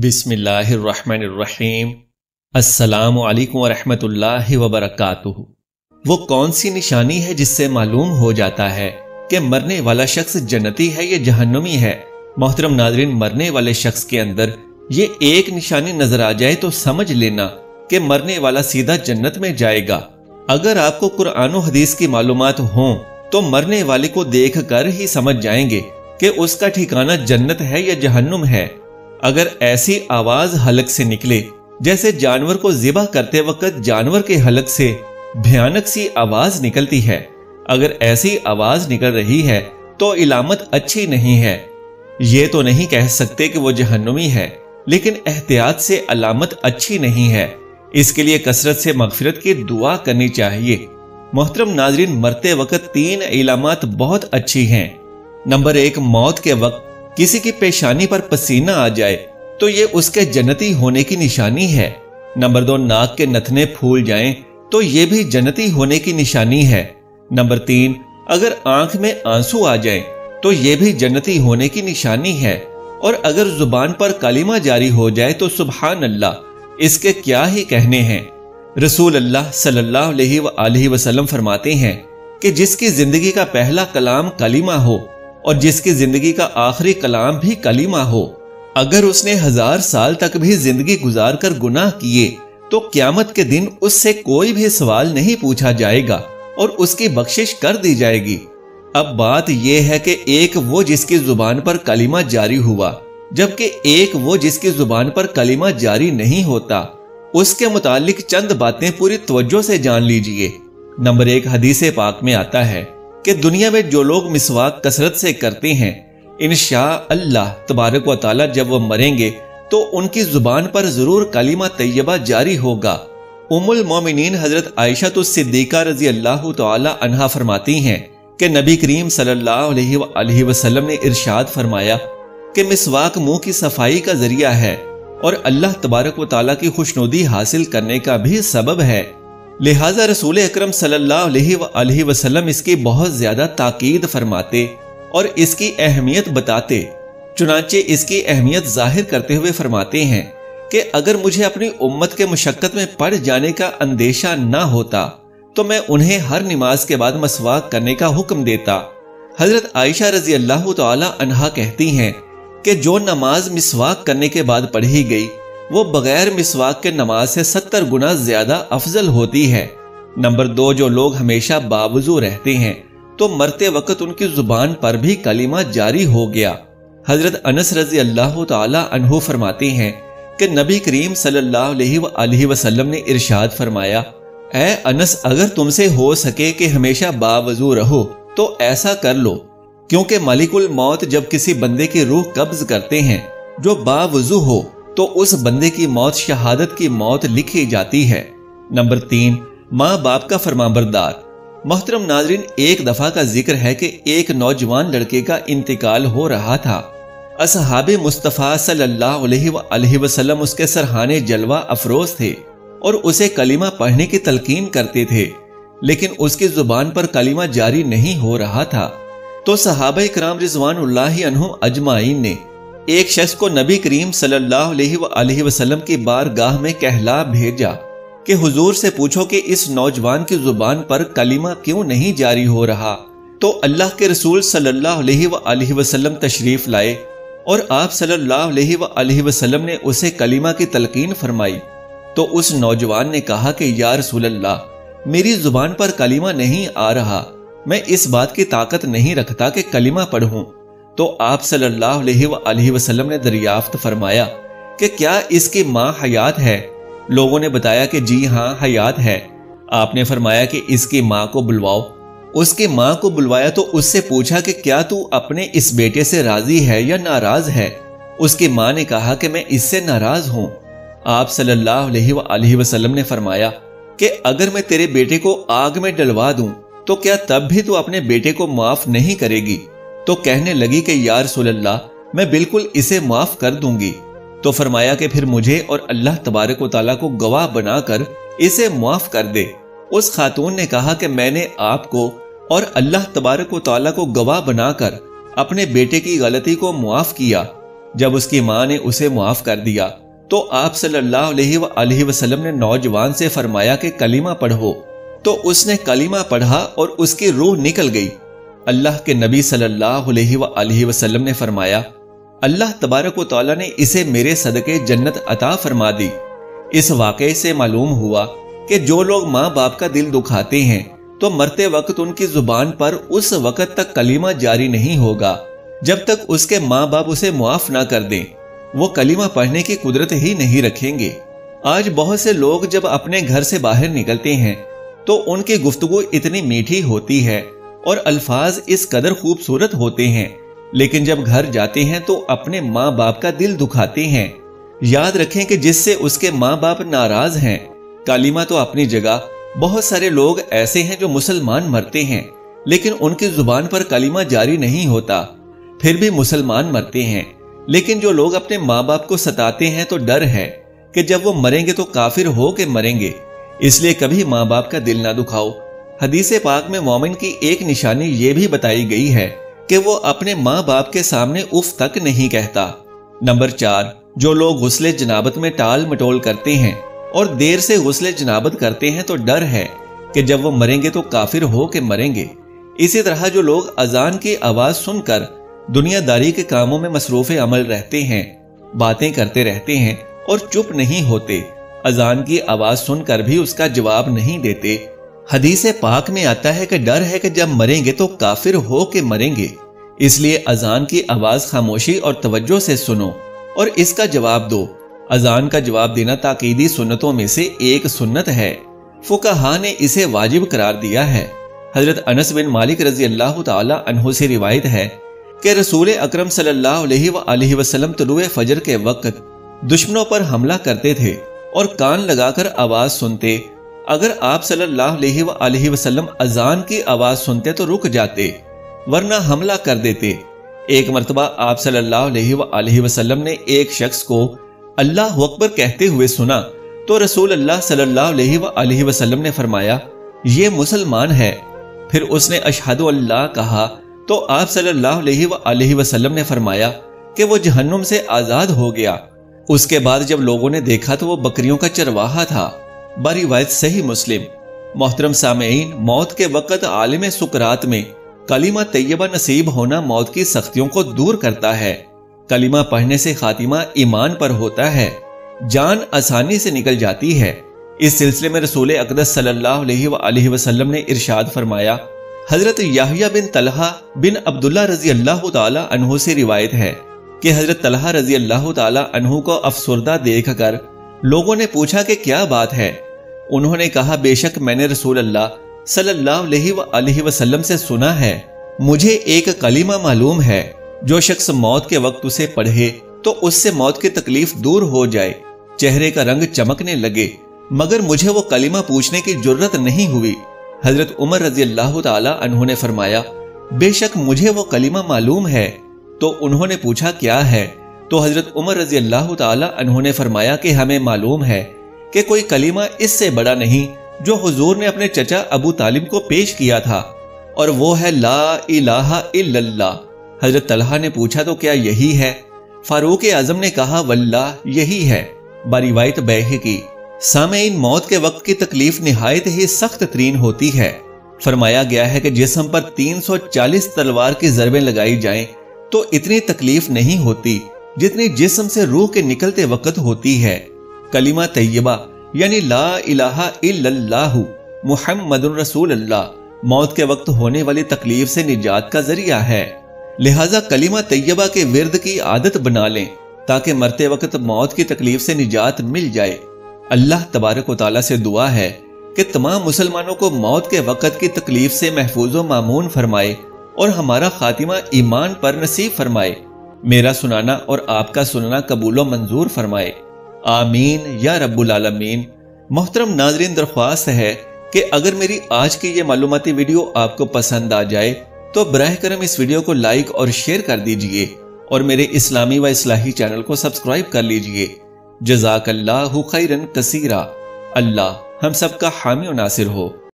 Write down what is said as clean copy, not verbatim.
بسم اللہ الرحمن الرحیم۔ السلام علیکم ورحمۃ اللہ وبرکاتہ۔ وہ کون سی نشانی ہے جس سے معلوم ہو جاتا ہے کہ مرنے والا شخص جنتی ہے یا جہنمی ہے؟ محترم ناظرین، مرنے والے شخص کے اندر یہ ایک نشانی نظر آ جائے تو سمجھ لینا کہ مرنے والا سیدھا جنت میں جائے گا۔ اگر آپ کو قرآن و حدیث کی معلومات ہوں تو مرنے والے کو دیکھ کر ہی سمجھ جائیں گے کہ اس کا ٹھکانہ جنت ہے یا جہنم ہے۔ اگر ایسی آواز حلق سے نکلے جیسے جانور کو ذبح کرتے وقت جانور کے حلق سے بھیانک سی آواز نکلتی ہے، اگر ایسی آواز نکل رہی ہے تو علامت اچھی نہیں ہے۔ یہ تو نہیں کہہ سکتے کہ وہ جہنمی ہے، لیکن احتیاط سے علامت اچھی نہیں ہے۔ اس کے لیے کثرت سے مغفرت کی دعا کرنی چاہیے۔ محترم ناظرین، مرتے وقت 3 علامات بہت اچھی ہیں۔ نمبر 1، موت کے وقت کسی کی پیشانی پر پسینہ آ جائے تو یہ اس کے جنتی ہونے کی نشانی ہے۔ نمبر 2، ناک کے نتنے پھول جائیں تو یہ بھی جنتی ہونے کی نشانی ہے۔ نمبر 3، اگر آنکھ میں آنسو آ جائیں تو یہ بھی جنتی ہونے کی نشانی ہے۔ اور اگر زبان پر کلمہ جاری ہو جائے تو سبحان اللہ، اس کے کیا ہی کہنے ہیں۔ رسول اللہ صلی اللہ علیہ وآلہ وسلم فرماتے ہیں کہ جس کی زندگی کا پہلا کلام کلمہ ہو اور جس کی زندگی کا آخری کلام بھی کلمہ ہو، اگر اس نے 1000 سال تک بھی زندگی گزار کر گناہ کیے تو قیامت کے دن اس سے کوئی بھی سوال نہیں پوچھا جائے گا اور اس کی بخشش کر دی جائے گی۔ اب بات یہ ہے کہ ایک وہ جس کی زبان پر کلمہ جاری ہوا، جبکہ ایک وہ جس کی زبان پر کلمہ جاری نہیں ہوتا۔ اس کے متعلق چند باتیں پوری توجہ سے جان لیجئے۔ نمبر 1، حدیث پاک میں آتا ہے کہ دنیا میں جو لوگ مسواک کثرت سے کرتے ہیں، انشاءاللہ تبارک و تعالی جب وہ مریں گے تو ان کی زبان پر ضرور کلمہ طیبہ جاری ہوگا۔ ام المومنین حضرت عائشہ صدیقہ رضی اللہ تعالی عنہا فرماتی ہیں کہ نبی کریم صلی اللہ علیہ وآلہ وسلم نے ارشاد فرمایا کہ مسواک منہ کی صفائی کا ذریعہ ہے اور اللہ تبارک و تعالی کی خوشنودی حاصل کرنے کا بھی سبب ہے، لہٰذا رسول اکرم صلی اللہ علیہ وآلہ وسلم اس کی بہت زیادہ تاکید فرماتے اور اس کی اہمیت بتاتے۔ چنانچہ اس کی اہمیت ظاہر کرتے ہوئے فرماتے ہیں کہ اگر مجھے اپنی امت کے مشقت میں پڑ جانے کا اندیشہ نہ ہوتا تو میں انہیں ہر نماز کے بعد مسواک کرنے کا حکم دیتا۔ حضرت عائشہ رضی اللہ تعالی عنہا کہتی ہیں کہ جو نماز مسواک کرنے کے بعد پڑھی گئی وہ بغیر مسواک کے نماز سے 70 گنا زیادہ افضل ہوتی ہے۔ نمبر 2، جو لوگ ہمیشہ باوضو رہتے ہیں تو مرتے وقت ان کی زبان پر بھی کلمہ جاری ہو گیا۔ حضرت انس رضی اللہ تعالی عنہ فرماتے ہیں کہ نبی کریم صلی اللہ علیہ وآلہ وسلم نے ارشاد فرمایا، اے انس، اگر تم سے ہو سکے کہ ہمیشہ باوضو رہو تو ایسا کر لو، کیونکہ ملک الموت جب کسی بندے کی روح قبض کرتے ہیں جو باوضو ہو تو اس بندے کی موت شہادت کی موت لکھی جاتی ہے۔ نمبر 3، ماں باپ کا فرمانبردار۔ محترم ناظرین، ایک دفعہ کا ذکر ہے کہ ایک نوجوان لڑکے کا انتقال ہو رہا تھا۔ اصحاب مصطفیٰ صلی اللہ علیہ وآلہ وسلم اس کے سرحانے جلوہ افروز تھے اور اسے کلمہ پڑھنے کی تلقین کرتے تھے، لیکن اس کی زبان پر کلمہ جاری نہیں ہو رہا تھا۔ تو صحابہ کرام رضوان اللہ عنہم اجمعین نے ایک شخص کو نبی کریم صلی اللہ علیہ وآلہ وسلم کی بارگاہ میں کہلا بھیجا کہ حضور سے پوچھو کہ اس نوجوان کی زبان پر کلمہ کیوں نہیں جاری ہو رہا۔ تو اللہ کے رسول صلی اللہ علیہ وآلہ وسلم تشریف لائے اور آپ صلی اللہ علیہ وآلہ وسلم نے اسے کلمہ کی تلقین فرمائی۔ تو اس نوجوان نے کہا کہ یا رسول اللہ، میری زبان پر کلمہ نہیں آ رہا، میں اس بات کی طاقت نہیں رکھتا کہ کلمہ پڑھوں۔ تو آپ صلی اللہ علیہ وآلہ وسلم نے دریافت فرمایا کہ کیا اس کی ماں حیات ہے؟ لوگوں نے بتایا کہ جی ہاں، حیات ہے۔ آپ نے فرمایا کہ اس کی ماں کو بلواؤ۔ اس کی ماں کو بلوایا تو اس سے پوچھا کہ کیا تو اپنے اس بیٹے سے راضی ہے یا ناراض ہے؟ اس کی ماں نے کہا کہ میں اس سے ناراض ہوں۔ آپ صلی اللہ علیہ وآلہ وسلم نے فرمایا کہ اگر میں تیرے بیٹے کو آگ میں ڈلوا دوں تو کیا تب بھی تو اپنے بیٹے کو معاف نہیں کرے گی؟ تو کہنے لگی کہ یا رسول اللہ، میں بالکل اسے معاف کر دوں گی۔ تو فرمایا کہ پھر مجھے اور اللہ تبارک و تعالیٰ کو گواہ بنا کر اسے معاف کر دے۔ اس خاتون نے کہا کہ میں نے آپ کو اور اللہ تبارک و تعالیٰ کو گواہ بنا کر اپنے بیٹے کی غلطی کو معاف کیا۔ جب اس کی ماں نے اسے معاف کر دیا تو آپ صلی اللہ علیہ وآلہ وسلم نے نوجوان سے فرمایا کہ کلمہ پڑھو، تو اس نے کلمہ پڑھا اور اس کی روح نکل گئی۔ اللہ کے نبی صلی اللہ علیہ وآلہ وسلم نے فرمایا، اللہ تبارک و تعالیٰ نے اسے میرے صدقے جنت عطا فرما دی۔ اس واقعے سے معلوم ہوا کہ جو لوگ ماں باپ کا دل دکھاتے ہیں تو مرتے وقت ان کی زبان پر اس وقت تک کلمہ جاری نہیں ہوگا جب تک اس کے ماں باپ اسے معاف نہ کر دیں۔ وہ کلمہ پڑھنے کی قدرت ہی نہیں رکھیں گے۔ آج بہت سے لوگ جب اپنے گھر سے باہر نکلتے ہیں تو ان کی گفتگو اتنی میٹھی ہوتی ہے اور الفاظ اس قدر خوبصورت ہوتے ہیں، لیکن جب گھر جاتے ہیں تو اپنے ماں باپ کا دل دکھاتے ہیں۔ یاد رکھیں کہ جس سے اس کے ماں باپ ناراض ہیں۔ کلمہ تو اپنی جگہ، بہت سارے لوگ ایسے ہیں جو مسلمان مرتے ہیں لیکن ان کی زبان پر کلمہ جاری نہیں ہوتا، پھر بھی مسلمان مرتے ہیں۔ لیکن جو لوگ اپنے ماں باپ کو ستاتے ہیں تو ڈر ہے کہ جب وہ مریں گے تو کافر ہو کے مریں گے، اس لیے کبھی ماں باپ کا دل نہ دکھاؤ۔ حدیث پاک میں مومن کی ایک نشانی یہ بھی بتائی گئی ہے کہ وہ اپنے ماں باپ کے سامنے اف تک نہیں کہتا۔ نمبر 4، جو لوگ غسل جنابت میں ٹال مٹول کرتے ہیں اور دیر سے غسل جنابت کرتے ہیں تو ڈر ہے کہ جب وہ مریں گے تو کافر ہو کے مریں گے۔ اسی طرح جو لوگ اذان کی آواز سن کر دنیا داری کے کاموں میں مصروف عمل رہتے ہیں، باتیں کرتے رہتے ہیں اور چپ نہیں ہوتے، اذان کی آواز سن کر بھی اس کا جواب نہیں دیتے۔ حدیث پاک میں آتا ہے کہ ڈر ہے کہ جب مریں گے تو کافر ہو کے مریں گے، اس لیے اذان کی آواز خاموشی اور توجہ سے سنو اور اس کا جواب دو۔ اذان کا جواب دینا تاکیدی سنتوں میں سے ایک سنت ہے، فقہا نے اسے واجب قرار دیا ہے۔ حضرت انس بن مالک رضی اللہ تعالی عنہ سے روایت ہے کہ رسول اکرم صلی اللہ علیہ وآلہ وسلم طلوع فجر کے وقت دشمنوں پر حملہ کرتے تھے اور کان لگا کر آواز سنتے۔ اگر آپ صلی اللہ علیہ وآلہ وسلم اذان کی آواز سنتے تو رک جاتے ورنہ حملہ کر دیتے۔ ایک مرتبہ آپ صلی اللہ علیہ وآلہ وسلم نے ایک شخص کو اللہ اکبر کہتے ہوئے سنا تو رسول اللہ صلی اللہ علیہ وآلہ وسلم نے فرمایا، یہ مسلمان ہے۔ پھر اس نے اشہد اللہ کہا تو آپ صلی اللہ علیہ وآلہ وسلم نے فرمایا کہ وہ جہنم سے آزاد ہو گیا۔ اس کے بعد جب لوگوں نے دیکھا تو وہ بکریوں کا چرواہا تھا۔ بروایت صحیح مسلم۔ محترم سامعین، موت کے وقت عالم سکرات میں کلمہ طیبہ نصیب ہونا موت کی سختیوں کو دور کرتا ہے۔ کلمہ پڑھنے سے خاتمہ ایمان پر ہوتا ہے، جان آسانی سے نکل جاتی ہے۔ اس سلسلے میں رسول اقدس صلی اللہ علیہ وآلہ وسلم نے ارشاد فرمایا، حضرت یحییٰ بن طلحہ بن عبداللہ رضی اللہ تعالی عنہ سے روایت ہے کہ حضرت طلحہ رضی اللہ تعالی عنہ کو افسردہ دیکھ کر لوگوں نے پوچھا کہ کیا بات ہے؟ انہوں نے کہا، بے شک میں نے رسول اللہ صلی اللہ علیہ وآلہ وسلم سے سنا ہے، مجھے ایک کلمہ معلوم ہے، جو شخص موت کے وقت اسے پڑھے تو اس سے موت کی تکلیف دور ہو جائے، چہرے کا رنگ چمکنے لگے، مگر مجھے وہ کلمہ پوچھنے کی جرت نہیں ہوئی۔ حضرت عمر رضی اللہ تعالی عنہ نے فرمایا، بے شک مجھے وہ کلمہ معلوم ہے۔ تو انہوں نے پوچھا کیا ہے؟ تو حضرت عمر رضی اللہ تعالی عنہ نے فرمایا کہ ہمیں معلوم ہے کہ کوئی کلمہ اس سے بڑا نہیں جو حضور نے اپنے چچا ابو طالب کو پیش کیا تھا، اور وہ ہے لا الہ الا اللہ۔ حضرت طلحہ نے پوچھا تو کیا یہی ہے؟ فاروق اعظم نے کہا واللہ یہی ہے۔ بروایت بیہقی۔ سامعین، موت کے وقت کی تکلیف نہایت ہی سخت ترین ہوتی ہے۔ فرمایا گیا ہے کہ جسم پر 340 تلوار کی ضربیں لگائی جائیں تو اتنی تکلیف نہیں ہوتی جتنی جسم سے روح کے نکلتے وقت ہوتی ہے۔ کلمہ طیبہ یعنی لا الہ الا اللہ محمد رسول اللہ موت کے وقت ہونے والی تکلیف سے نجات کا ذریعہ ہے، لہٰذا کلمہ طیبہ کے ورد کی عادت بنا لیں تاکہ مرتے وقت موت کی تکلیف سے نجات مل جائے۔ اللہ تبارک و تعالیٰ سے دعا ہے کہ تمام مسلمانوں کو موت کے وقت کی تکلیف سے محفوظ و مامون فرمائے اور ہمارا خاتمہ ایمان پر نصیب فرمائے، میرا سنانا اور آپ کا سننا قبول و منظور فرمائے، آمین یا رب العالمین۔ محترم ناظرین، درخواست ہے کہ اگر میری آج کی یہ معلوماتی ویڈیو آپ کو پسند آ جائے تو براہ کرم اس ویڈیو کو لائک اور شیئر کر دیجئے اور میرے اسلامی و اصلاحی چینل کو سبسکرائب کر لیجئے۔ جزاک اللہ خیرن کثیرا۔ اللہ ہم سب کا حامی و ناصر ہو۔